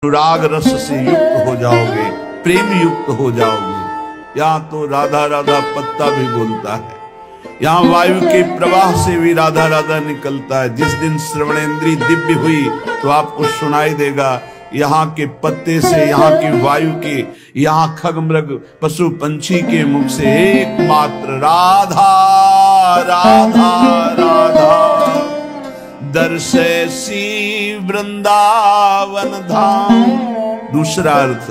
अनुराग रस से युक्त हो जाओगे, प्रेम युक्त हो जाओगे। यहाँ तो राधा राधा पत्ता भी बोलता है, यहाँ वायु के प्रवाह से भी राधा राधा निकलता है। जिस दिन श्रवणेंद्री दिव्य हुई तो आपको सुनाई देगा यहाँ के पत्ते से, यहाँ की वायु के, यहाँ खग मृग पशु पंछी के मुख से एकमात्र राधा राधा राधा दर्शैसी वृंदावन धाम। दूसरा अर्थ,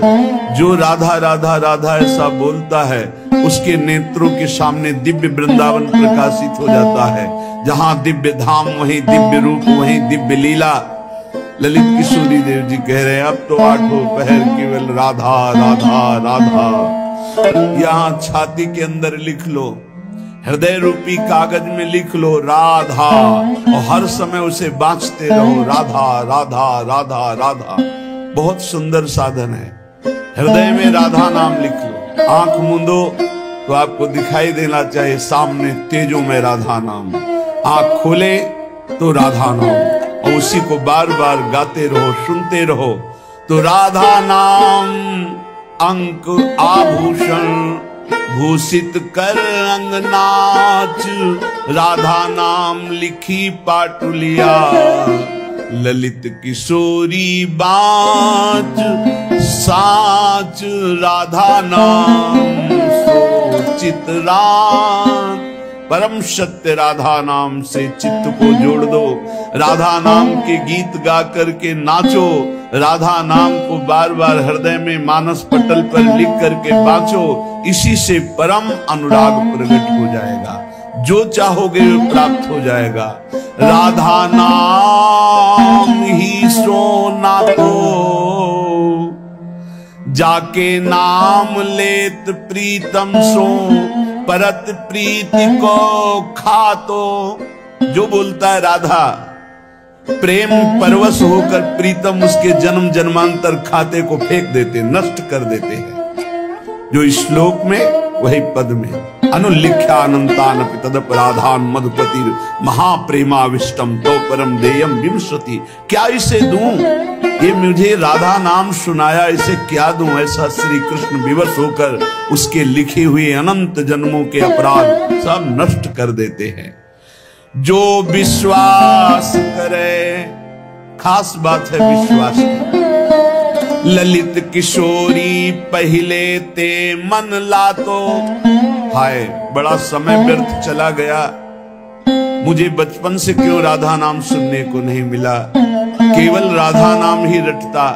जो राधा राधा राधा ऐसा बोलता है उसके नेत्रों के सामने दिव्य वृंदावन प्रकाशित हो जाता है। जहां दिव्य धाम वहीं दिव्य रूप, वहीं दिव्य लीला। ललित किशोरी देव जी कह रहे हैं अब तो आठों पहर केवल राधा राधा राधा। यहाँ छाती के अंदर लिख लो, हृदय रूपी कागज में लिख लो राधा, और हर समय उसे बांचते रहो, राधा राधा राधा राधा। बहुत सुंदर साधन है। हृदय में राधा नाम लिख लो, आंख मूंदो तो आपको दिखाई देना चाहिए सामने तेजों में राधा नाम, आंख खोले तो राधा नाम, और उसी को बार बार गाते रहो, सुनते रहो। तो राधा नाम अंक आभूषण भूषित कर अंगनाच, राधा नाम लिखी पाटुलिया, ललित किशोरी बाच साच, राधा नाम सोचित रात। परम सत्य राधा नाम से चित्त को जोड़ दो, राधा नाम के गीत गा करके नाचो, राधा नाम को बार बार हृदय में मानस पटल पर लिख करके बाँचो। इसी से परम अनुराग प्रकट हो जाएगा, जो चाहोगे वो प्राप्त हो जाएगा। राधा नाम ही सोना तो जाके नाम लेत प्रीतम सो, परत प्रीति को खातो। जो बोलता है राधा, प्रेम परवश होकर प्रीतम उसके जन्म जन्मांतर खाते को फेंक देते, नष्ट कर देते हैं। जो इस श्लोक में वही पद में, अनुलिख्या अनंतानपि तदपराधान मधुपति महाप्रेमाविष्टम तो परम देयम विमसति। क्या इसे दूं? ये मुझे राधा नाम सुनाया, इसे क्या दूं? ऐसा श्री कृष्ण विवश होकर उसके लिखे हुए अनंत जन्मों के अपराध सब नष्ट कर देते हैं। जो विश्वास करे, खास बात है विश्वास की। ललित किशोरी पहले ते मन लातो। हाय बड़ा समय व्यर्थ चला गया, मुझे बचपन से क्यों राधा नाम सुनने को नहीं मिला, केवल राधा नाम ही रटता।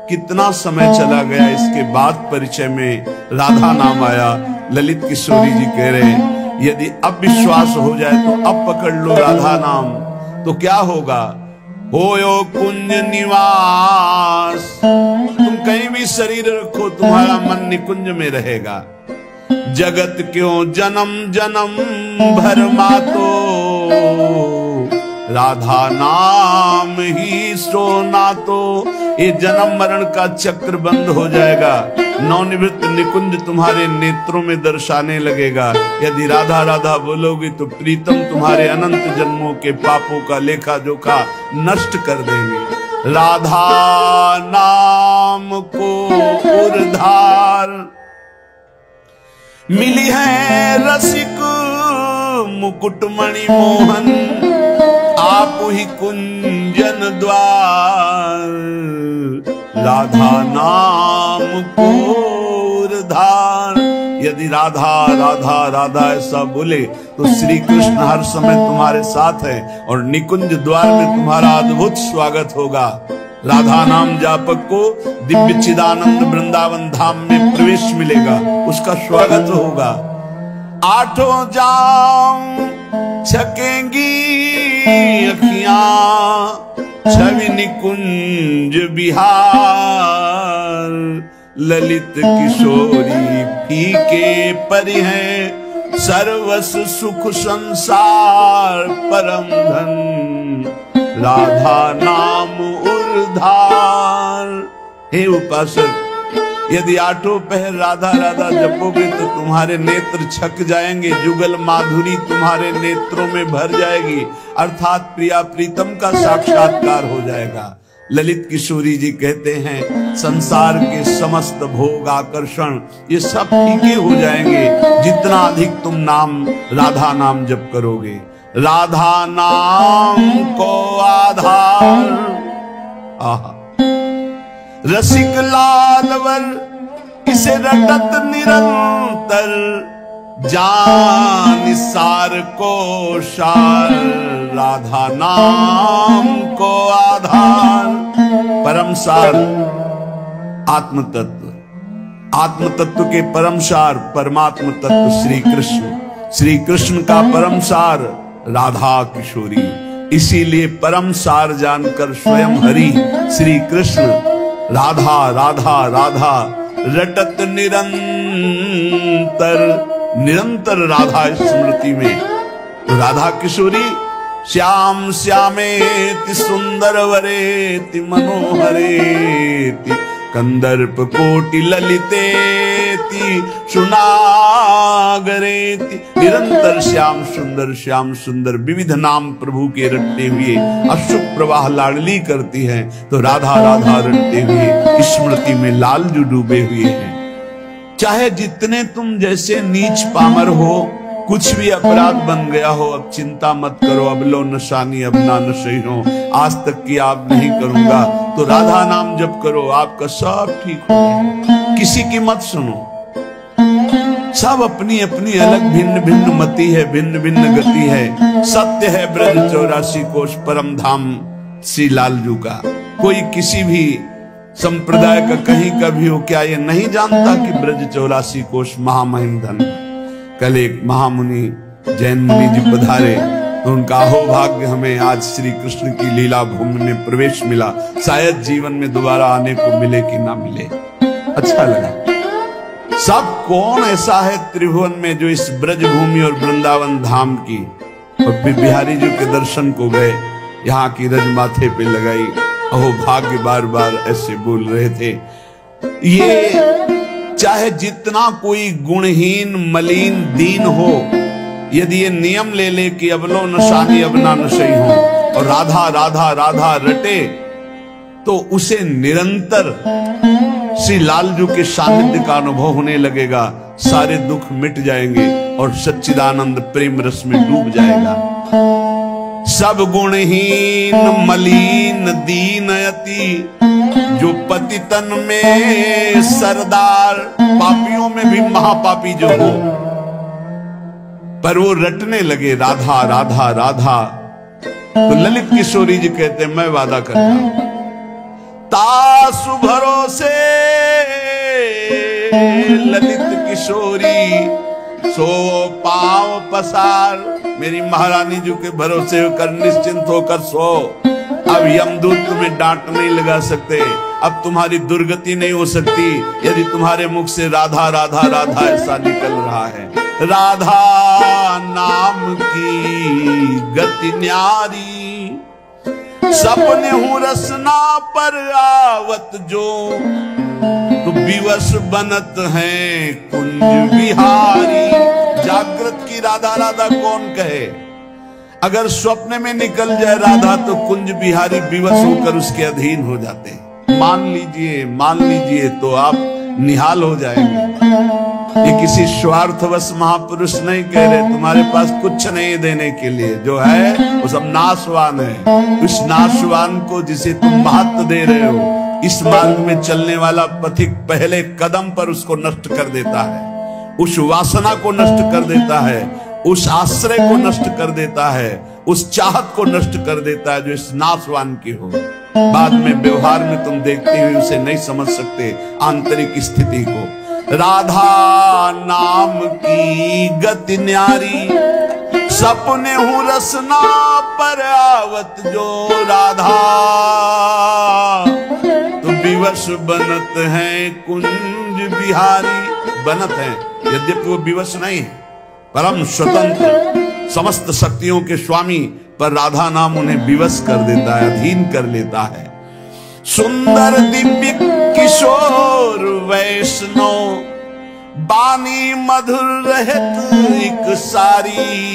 कितना समय चला गया, इसके बाद परिचय में राधा नाम आया। ललित किशोरी जी कह रहे हैं यदि अब विश्वास हो जाए तो अब पकड़ लो राधा नाम, तो क्या होगा? होयो कुंज निवास। तुम कहीं भी शरीर रखो, तुम्हारा मन निकुंज में रहेगा। जगत क्यों जन्म जन्म भर मातो, राधा नाम ही सोना तो। ये जन्म मरण का चक्र बंद हो जाएगा, नवनिवृत्त निकुंज तुम्हारे नेत्रों में दर्शाने लगेगा। यदि राधा राधा बोलोगी तो प्रीतम तुम्हारे अनंत जन्मों के पापों का लेखा जोखा नष्ट कर देंगे। राधा नाम को उर्धार मिली है रसिक मुकुटमणि मोहन, आप ही कुंजन द्वार। राधा नाम को उर्धार। यदि राधा राधा राधा ऐसा बोले तो श्री कृष्ण हर समय तुम्हारे साथ है और निकुंज द्वार में तुम्हारा अद्भुत स्वागत होगा। राधा नाम जापक को दिव्य चिदानंद वृंदावन धाम में प्रवेश मिलेगा, उसका स्वागत होगा। आठों जाम छकेंगी अखियां, छवि निकुंज बिहार। ललित किशोरी फीके परि हैं, सर्वस सुख संसार परम धन। राधा नाम उर्धार। हे उपासक, यदि आठों पहर राधा राधा जपोगे तो तुम्हारे नेत्र छक जाएंगे, जुगल माधुरी तुम्हारे नेत्रों में भर जाएगी, अर्थात प्रिया प्रीतम का साक्षात्कार हो जाएगा। ललित किशोरी जी कहते हैं संसार के समस्त भोग आकर्षण ये सब फीके हो जाएंगे जितना अधिक तुम नाम राधा नाम जप करोगे। राधा नाम को आधार आहा रसिक लालवर इसे रटत निरंतर जान सार को सार राधा नाम को आधार। परम सार आत्म तत्व, आत्म तत्व के परम सार परमात्म तत्व श्री कृष्ण, श्री कृष्ण का परम सार राधा किशोरी। इसीलिए परम सार जानकर स्वयं हरि श्री कृष्ण राधा राधा राधा रटत निरंतर राधा स्मृति में। तो राधा किशोरी श्याम श्यामेति सुंदर वरेति मनोहरेति कंदर्प कोटि ललितेति सुनागरेति। निरंतर श्याम सुंदर विविध नाम प्रभु के रटते हुए अश्रुक प्रवाह लाडली करती है। तो राधा राधा रटते हुए स्मृति में लालजू डूबे हुए हैं। चाहे जितने तुम जैसे नीच पामर हो, कुछ भी अपराध बन गया हो, अब चिंता मत करो, अब लो नशानी अब ना नशे हो, आज तक की आप नहीं करूंगा। तो राधा नाम जप करो, आपका सब ठीक हो जाएगा। किसी की मत सुनो, सब अपनी अपनी अलग भिन्न भिन्न मति है, भिन्न भिन्न गति है। सत्य है ब्रज 84 कोश परम धाम श्री लालजू का। कोई किसी भी संप्रदाय का कहीं का भी हो, क्या ये नहीं जानता कि ब्रज 84 कोश महामहिम धन। कल एक महामुनि जैन मुनि जी पधारे तो उनका अहोभाग्य हमें आज श्री कृष्ण की लीला भूमि में प्रवेश मिला। शायद जीवन में दोबारा आने को मिले कि ना मिले। अच्छा लगा। सब कौन ऐसा है त्रिभुवन में जो इस ब्रज भूमि और वृंदावन धाम की और फिर बिहारी जी के दर्शन को गए, यहाँ की रज माथे पे लगाई, अहो भाग्य बार बार ऐसे बोल रहे थे। ये चाहे जितना कोई गुणहीन मलिन दीन हो, यदि ये नियम ले ले कि अबलो नशानी अब ना नशई हो और राधा राधा राधा रटे, तो उसे निरंतर श्री लालजू के सानिध्य का अनुभव होने लगेगा। सारे दुख मिट जाएंगे और सच्चिदानंद प्रेम रस में डूब जाएगा। सब गुणहीन मलिन दीनयति जो पतितन में सरदार, पापियों में भी महापापी जो हो, पर वो रटने लगे राधा राधा राधा। तो ललित किशोरी जी कहते मैं वादा करता हूं तासु भरोसे ललित किशोरी सो पांव पसार। मेरी महारानी जी के भरोसे होकर निश्चिंत होकर सो। अब यमदूत तुम्हें डांट नहीं लगा सकते, अब तुम्हारी दुर्गति नहीं हो सकती यदि तुम्हारे मुख से राधा राधा राधा ऐसा निकल रहा है। राधा नाम की गति न्यारी सपने हूँ रसना पर आवत जो, तो विवश बनत है कुंज बिहारी। जागृत की राधा राधा कौन कहे, अगर स्वप्न में निकल जाए राधा तो कुंज बिहारी विवश होकर उसके अधीन हो जाते। मान लीजिए तो आप निहाल हो जाएंगे। ये किसी स्वार्थवश महापुरुष नहीं कह रहे, तुम्हारे पास कुछ नहीं देने के लिए, जो है वो सब नाशवान है। उस नाशवान को जिसे तुम महत्व दे रहे हो, इस मार्ग में चलने वाला पथिक पहले कदम पर उसको नष्ट कर देता है, उस वासना को नष्ट कर देता है, उस आश्रय को नष्ट कर देता है, उस चाहत को नष्ट कर देता है जो इस नाशवान की हो। बाद में व्यवहार में तुम देखते हुए उसे नहीं समझ सकते आंतरिक स्थिति को। राधा नाम की गति न्यारी सपने हूँ रसना पर आवत जो, राधा तो विवश बनत है कुंज बिहारी। बनत है, यद्यपि वो विवश नहीं है, परम स्वतंत्र समस्त शक्तियों के स्वामी, पर राधा नाम उन्हें विवश कर देता है, अधीन कर लेता है। सुंदर दिव्य किशोर वैष्णव बानी मधुर रहत एक सारी।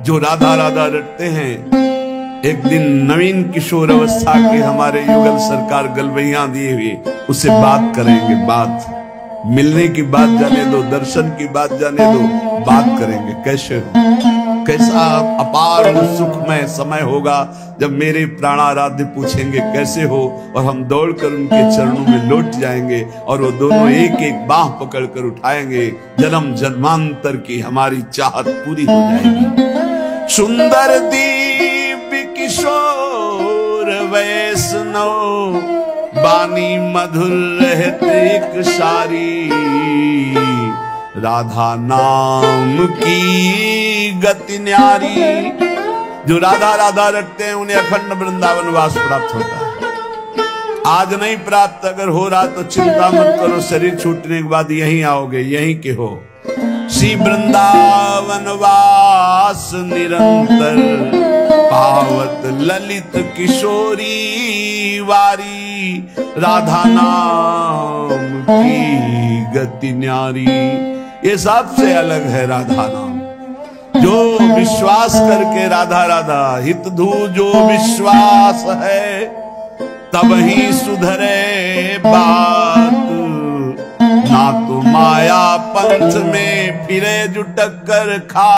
जो राधा राधा रटते हैं एक दिन नवीन किशोर अवस्था के हमारे युगल सरकार गलवैया दिए हुए उससे बात करेंगे। बात मिलने की बात जाने दो, दर्शन की बात जाने दो, बात करेंगे कैसे हो, कैसा अपार सुखमय समय होगा जब मेरे प्राणाराध्य पूछेंगे कैसे हो, और हम दौड़कर उनके चरणों में लौट जाएंगे और वो दोनों एक एक बाह पकड़कर उठाएंगे। जन्म जन्मांतर की हमारी चाहत पूरी हो जाएगी। सुंदर दिव्य किशोर वैष्णव बानी मधुर रहते एक सारी, राधा नाम की गति न्यारी। जो राधा राधा रखते हैं उन्हें अखंड वृंदावन वास प्राप्त होता है। आज नहीं प्राप्त, अगर हो रहा तो चिंता मत करो, शरीर छूटने के बाद यहीं आओगे, यहीं के हो। श्री वृंदावन वास निरंतर पावत ललित किशोरी वारी, राधा नाम की गति न्यारी। ये सबसे अलग है राधा नाम। जो विश्वास करके राधा राधा हित धू जो विश्वास है, तब ही सुधरे बात। ना तो माया पंथ में फिरे जो टक्कर खा